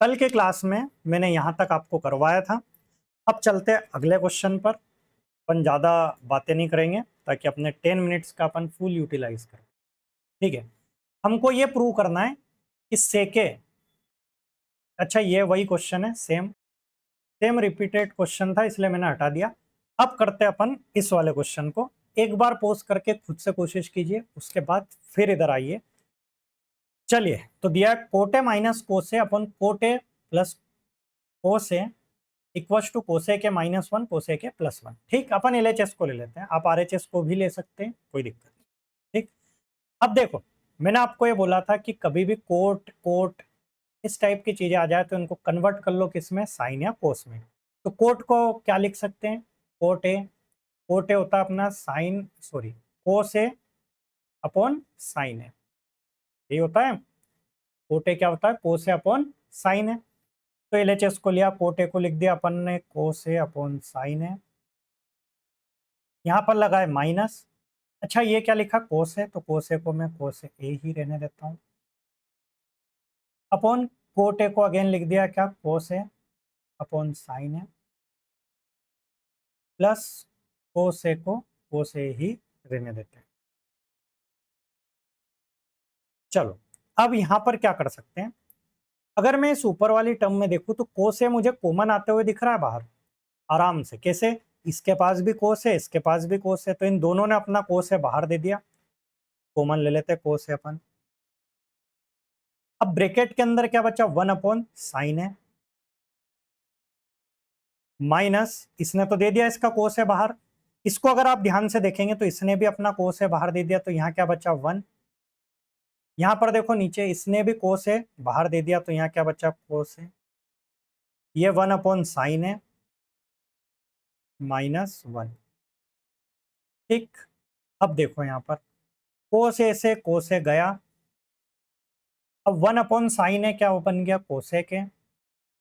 कल के क्लास में मैंने यहाँ तक आपको करवाया था। अब चलते हैं अगले क्वेश्चन पर। अपन ज़्यादा बातें नहीं करेंगे ताकि अपने 10 मिनट्स का अपन फुल यूटिलाइज करें। ठीक है, हमको ये प्रूव करना है कि सेके, अच्छा ये वही क्वेश्चन है, सेम सेम रिपीटेड क्वेश्चन था इसलिए मैंने हटा दिया। अब करते हैं अपन इस वाले क्वेश्चन को। एक बार पॉज करके खुद से कोशिश कीजिए, उसके बाद फिर इधर आइए। चलिए, तो दिया है कोटे माइनस कोसे अपन कोटे प्लस कोसे इक्वल्स टू कोसे के माइनस वन कोसे के प्लस वन। ठीक, अपन एलएचएस को ले लेते हैं, आप आरएचएस को भी ले सकते हैं, कोई दिक्कत नहीं। ठीक, अब देखो मैंने आपको ये बोला था कि कभी भी कोट कोट इस टाइप की चीजें आ जाए तो इनको कन्वर्ट कर लो किसमें, साइन या कोस में। तो कोट को क्या लिख सकते हैं, कोट ए होता है अपना साइन सॉरी कोस ए अपॉन साइन है, यही होता है। कोट ए क्या होता है, कोस ए अपॉन साइन है। तो एलएचएस को लिया, कोट ए को लिख दिया अपन ने कोस ए अपॉन साइन है, यहाँ पर लगा है माइनस। अच्छा ये क्या लिखा, कोस है, तो कोस ए को मैं कोस ए ही रहने देता हूँ, अपॉन कोट ए को अगेन लिख दिया क्या, कोस ए अपॉन साइन है, प्लस कोस ए को कोस ए ही रहने देते हैं। चलो अब यहाँ पर क्या कर सकते हैं, अगर मैं इस ऊपर वाली टर्म में देखूँ तो कोस ए मुझे कॉमन आते हुए दिख रहा है बाहर आराम से। कैसे, इसके पास भी कोस है, इसके पास भी कोस है, तो इन दोनों ने अपना कोस है बाहर दे दिया, कॉमन ले लेते हैं कोस है अपन। अब ब्रैकेट के अंदर क्या बचा, वन अपॉन साइन है माइनस, इसने तो दे दिया इसका कोस है बाहर, इसको अगर आप ध्यान से देखेंगे तो इसने भी अपना कोस है बाहर दे दिया, तो यहाँ क्या बचा वन। यहाँ पर देखो नीचे इसने भी कोस है बाहर दे दिया, तो यहाँ क्या बचा कोस है, ये वन अपॉन साइन है माइनस वन। ठीक, अब देखो यहाँ पर कोस ए से कोस ए गया, अब वन अपॉन साइन है क्या वो बन गया कोसेक है।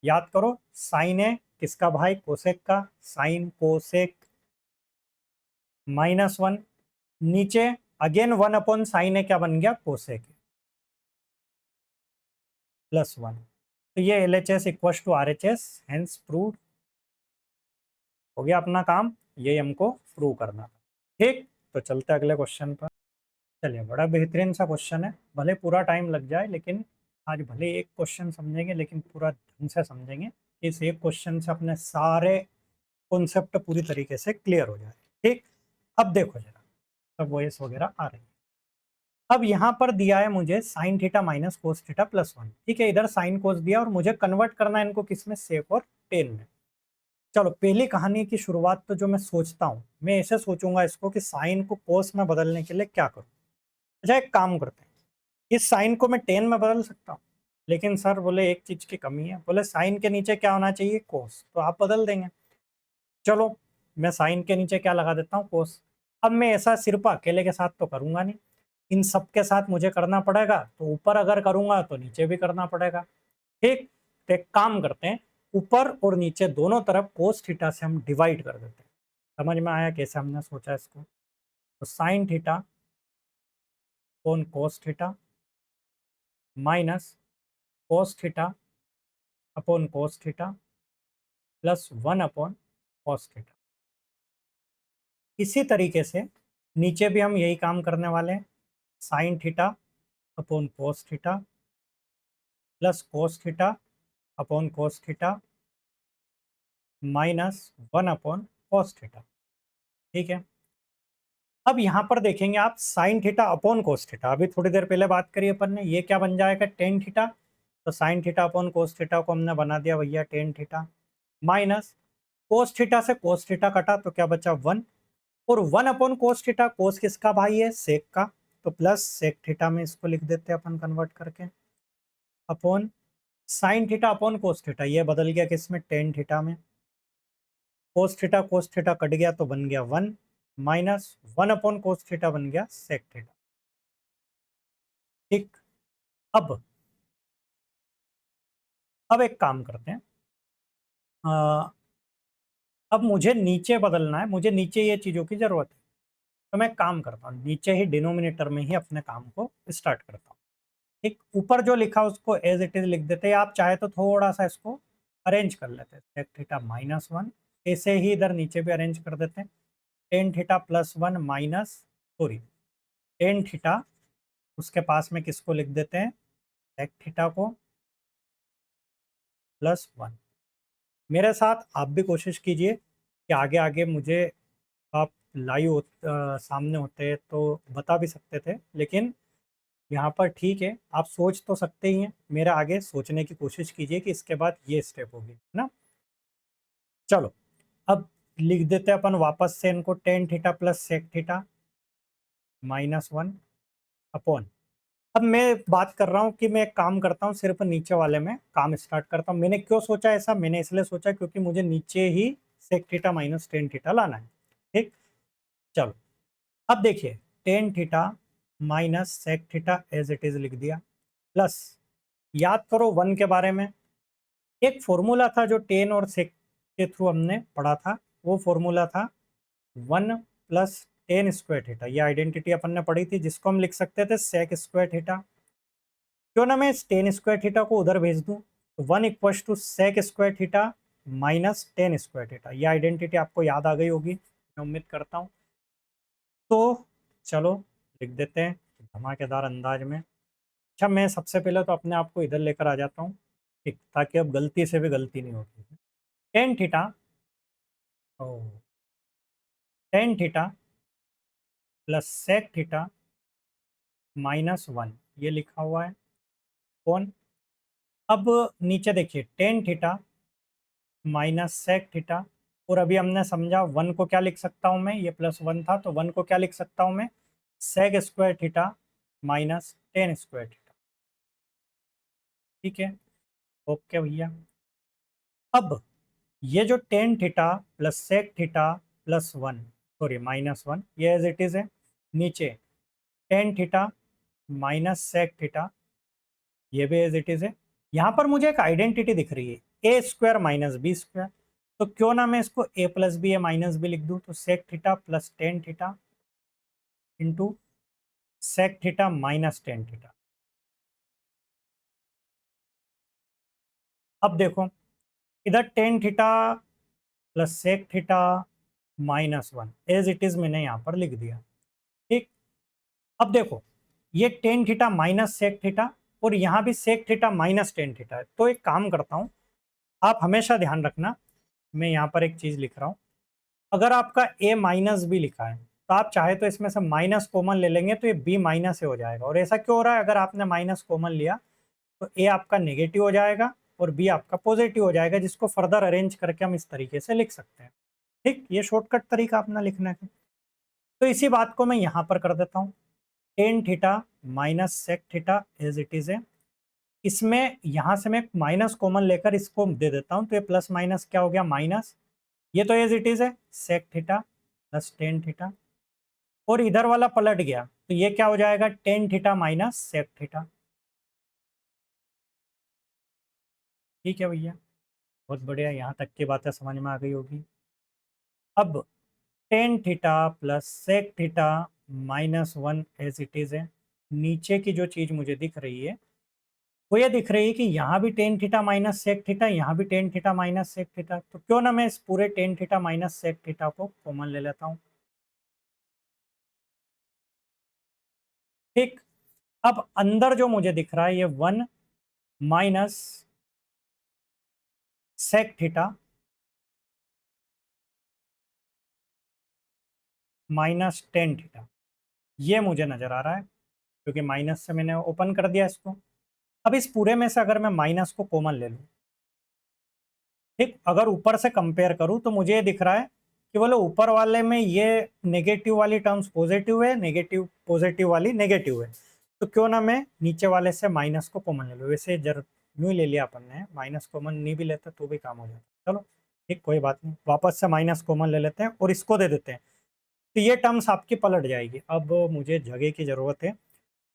याद करो साइन है किसका भाई, कोसेक का, साइन कोसेक माइनस वन, नीचे अगेन वन अपॉन साइन है क्या बन गया कोसेक प्लस वन। तो ये L H S equal to R H S, hence proved. हो गया अपना काम, ये हमको प्रूव करना था। ठीक, तो चलते अगले क्वेश्चन पर। चलिए, बड़ा बेहतरीन सा क्वेश्चन है, भले पूरा टाइम लग जाए लेकिन आज भले एक क्वेश्चन समझेंगे लेकिन पूरा ढंग से समझेंगे। इस एक क्वेश्चन से अपने सारे कॉन्सेप्ट पूरी तरीके से क्लियर हो जाए। ठीक, अब देखो जरा, सब वॉइस वगैरह आ रही है। अब यहाँ पर दिया है मुझे sine theta minus cos theta plus one. ठीक है, इधर साइन कोस दिया और मुझे कन्वर्ट करना है इनको किस में, सेक और टेन में। चलो पहली कहानी की शुरुआत तो जो मैं सोचता हूँ, मैं ऐसे सोचूंगा इसको कि साइन को कोस में बदलने के लिए क्या करूँ। अच्छा एक काम करते हैं, इस साइन को मैं टेन में बदल सकता हूँ, लेकिन सर बोले एक चीज की कमी है, बोले साइन के नीचे क्या होना चाहिए, कोस, तो आप बदल देंगे। चलो मैं साइन के नीचे क्या लगा देता हूँ, कोस। अब मैं ऐसा सिर्फ अकेले के साथ तो करूंगा नहीं, इन सब के साथ मुझे करना पड़ेगा, तो ऊपर अगर करूंगा तो नीचे भी करना पड़ेगा। ठीक, तो एक काम करते हैं, ऊपर और नीचे दोनों तरफ कोस थीटा से हम डिवाइड कर देते हैं। समझ में आया कैसे हमने सोचा इसको, तो sine theta upon cos theta minus cos theta upon cos theta plus one upon cos theta. इसी तरीके से नीचे भी हम यही काम करने वाले हैं, sine theta upon cos theta plus cos theta upon cos theta minus one upon cos theta. ठीक है, अब यहाँ पर देखेंगे आप sine theta upon cos theta, अभी थोड़ी देर पहले बात करी अपन ने, ये क्या बन जाएगा टेन थीटा, तो sine theta upon cos theta को हमने बना दिया भैया ten theta minus cos theta से कोस थीटा कटा तो क्या बचा वन, और वन अपॉन कोस थीटा, कोस किसका भाई है, सेक का, तो प्लस सेक थीटा में इसको लिख देते हैं अपन कन्वर्ट करके, upon sine theta upon cos theta, ये बदल गया किसमें, टेन थीटा में, कोस थीटा कट गया तो बन गया one minus one upon cos theta बन गया सेक थीटा। ठीक, अब एक काम करते हैं, अ, अब मुझे नीचे बदलना है, मुझे नीचे ये चीज़ों की ज़रूरत है, तो मैं काम करता हूँ नीचे ही डिनोमिनेटर में ही अपने काम को स्टार्ट करता हूँ। ठीक, ऊपर जो लिखा उसको एज इट इज लिख देते हैं, आप चाहे तो थोड़ा सा इसको अरेंज कर लेते हैं, सेक थीटा -1, ऐसे ही इधर नीचे भी अरेंज कर देते हैं, tan theta +1 minus, sorry, tan theta, उसके पास में किसको लिख देते हैं, सेक थीटा को +1। मेरे साथ आप भी कोशिश कीजिए कि आगे आगे मुझे आप लाइव सामने होते तो बता भी सकते थे, लेकिन यहाँ पर ठीक है, आप सोच तो सकते ही हैं, मेरे आगे सोचने की कोशिश कीजिए कि इसके बाद ये स्टेप होगी, है ना। चलो, अब लिख देते हैं अपन वापस से इनको, tan theta plus sec theta -1 upon, अब मैं बात कर रहा हूँ कि मैं एक काम करता हूँ, सिर्फ नीचे वाले में काम स्टार्ट करता हूँ। मैंने क्यों सोचा ऐसा, मैंने इसलिए सोचा क्योंकि मुझे नीचे ही sec theta minus tan theta लाना है। ठीक, चलो, अब देखिए, tan theta minus sec theta as it is लिख दिया, प्लस, याद करो वन के बारे में, एक फॉर्मूला था जो टेन और सेक के थ्रू हमने पढ़ा था, वो फॉर्मूला था 1 + tan² थीटा, ये आइडेंटिटी अपन ने पढ़ी थी, जिसको हम लिख सकते थे sec² थीटा। क्यों ना मैं इस tan² थीटा को उधर भेज दूं, तो 1 = sec² थीटा -tan² थीटा, ये आइडेंटिटी आपको याद आ गई होगी, मैं उम्मीद करता हूँ। तो चलो लिख देते हैं धमाकेदार अंदाज में। अच्छा, मैं सबसे पहले तो अपने आप को इधर लेकर आ जाता हूँ, ठीक, ताकि अब गलती से भी गलती नहीं होती। टेन थीटा, ओ, tan theta plus sec theta -1, ये लिखा हुआ है, कौन, अब नीचे देखिए, tan theta minus sec theta, और अभी हमने समझा वन को क्या लिख सकता हूँ मैं, ये +1 था, तो वन को क्या लिख सकता हूँ मैं, sec² थीटा -tan² थीटा। ठीक है, ओके भैया। अब ये जो tan theta plus sec theta +1, sorry -1, ये एज इट इज है, नीचे tan theta minus sec theta, ये भी एज इट इज है। यहाँ पर मुझे एक आइडेंटिटी दिख रही है, a² - b², तो क्यों ना मैं इसको a + b -b लिख दूं, तो sec theta plus tan theta into sec theta minus tan theta. अब देखो, इधर tan theta plus sec theta -1 as it is मैंने यहाँ पर लिख दिया। ठीक, अब देखो, ये tan theta minus sec theta, और यहाँ भी sec theta minus tan theta है, तो एक काम करता हूँ, आप हमेशा ध्यान रखना, मैं यहाँ पर एक चीज लिख रहा हूँ, अगर आपका a - b लिखा है, तो आप चाहे तो इसमें से माइनस कॉमन ले लेंगे, तो ये b माइनस ए हो जाएगा, और ऐसा क्यों हो रहा है, अगर आपने माइनस कॉमन लिया तो a आपका नेगेटिव हो जाएगा और b आपका पॉजिटिव हो जाएगा, जिसको फर्दर अरेंज करके हम इस तरीके से लिख सकते हैं। ठीक, ये शॉर्टकट तरीका अपना लिखने का। तो इसी बात को मैं यहाँ पर कर देता हूँ, tan theta minus sec theta as it is है, इसमें यहाँ से मैं माइनस कॉमन लेकर इसको दे देता हूँ, तो ये प्लस माइनस क्या हो गया, माइनस, ये तो एज इट इज है, sec theta plus tan theta, और इधर वाला पलट गया, तो ये क्या हो जाएगा, tan theta minus sec theta. ठीक है भैया, बहुत बढ़िया, यहाँ तक की बातें समझ में आ गई होगी। अब tan theta plus sec theta -1 as it is है, नीचे की जो चीज मुझे दिख रही है वो ये दिख रही है कि यहाँ भी tan theta minus sec theta, यहाँ भी tan theta minus sec theta, तो क्यों ना मैं इस पूरे tan theta minus sec theta को कॉमन ले लेता हूँ। ठीक, अब अंदर जो मुझे दिख रहा है ये 1 minus sec theta -tan theta, ये मुझे नजर आ रहा है, क्योंकि माइनस से मैंने ओपन कर दिया इसको। अब इस पूरे में से अगर मैं माइनस को कॉमन ले लूँ, ठीक, अगर ऊपर से कंपेयर करूँ तो मुझे ये दिख रहा है कि बोले ऊपर वाले में ये नेगेटिव वाली टर्म्स पॉजिटिव है, नेगेटिव पॉजिटिव वाली नेगेटिव है, तो क्यों ना मैं नीचे वाले से माइनस को कॉमन ले लूँ। वैसे जर यूँ ही ले लिया अपन ने, माइनस कॉमन नहीं भी लेते तो भी काम हो जाता। चलो ठीक, कोई बात नहीं, वापस से माइनस कॉमन ले लेते हैं और इसको दे देते हैं, तो ये टर्म्स आपकी पलट जाएगी। अब मुझे जगह की ज़रूरत है,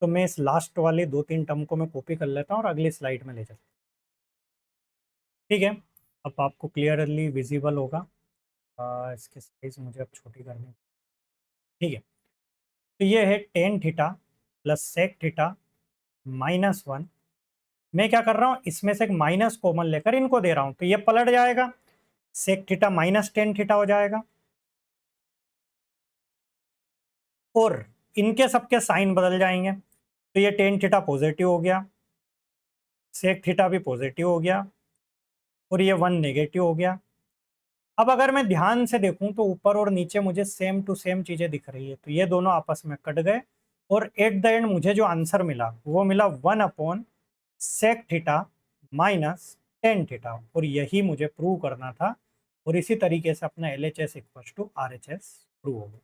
तो मैं इस लास्ट वाले 2-3 टर्म को मैं कॉपी कर लेता हूँ और अगली स्लाइड में ले चलता हूँ। ठीक है, अब आपको क्लियरली विजिबल होगा। इसकी साइज मुझे अब छोटी करनी है। ठीक है, तो ये है tan theta plus sec theta -1, मैं क्या कर रहा हूँ, इसमें से एक माइनस कॉमन लेकर इनको दे रहा हूँ, तो ये पलट जाएगा, sec theta minus tan theta हो जाएगा, और इनके सबके साइन बदल जाएंगे, तो ये टेन थीटा पॉजिटिव हो गया, सेक थीटा भी पॉजिटिव हो गया, और ये 1 नेगेटिव हो गया। अब अगर मैं ध्यान से देखूं तो ऊपर और नीचे मुझे सेम टू सेम चीजें दिख रही है, तो ये दोनों आपस में कट गए, और एट द एंड मुझे जो आंसर मिला वो मिला 1 sec theta minus tan theta, और यही मुझे प्रूव करना था, और इसी तरीके से अपना LHS equal to RHS prove हो गया।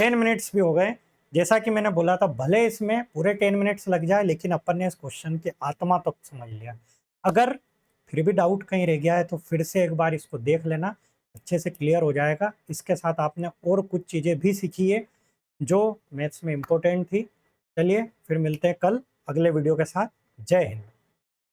10 मिनट्स भी हो गए। जैसा कि मैंने बोला था, भले इसमें पूरे 10 मिनट्स लग जाए, लेकिन अपन ने इस क्वेश्चन की आत्मा तक समझ लिया। अगर फिर भी डाउट कहीं रह गया है तो फिर से एक बार इसको देख लेना, अच्छे से क्लियर हो जाएगा। इसके साथ आपने और कुछ चीज़ें भी सीखी है जो मैथ्स में इम्पोर्टेंट थी। चलिए फिर मिलते हैं कल अगले वीडियो के साथ। जय हिंद।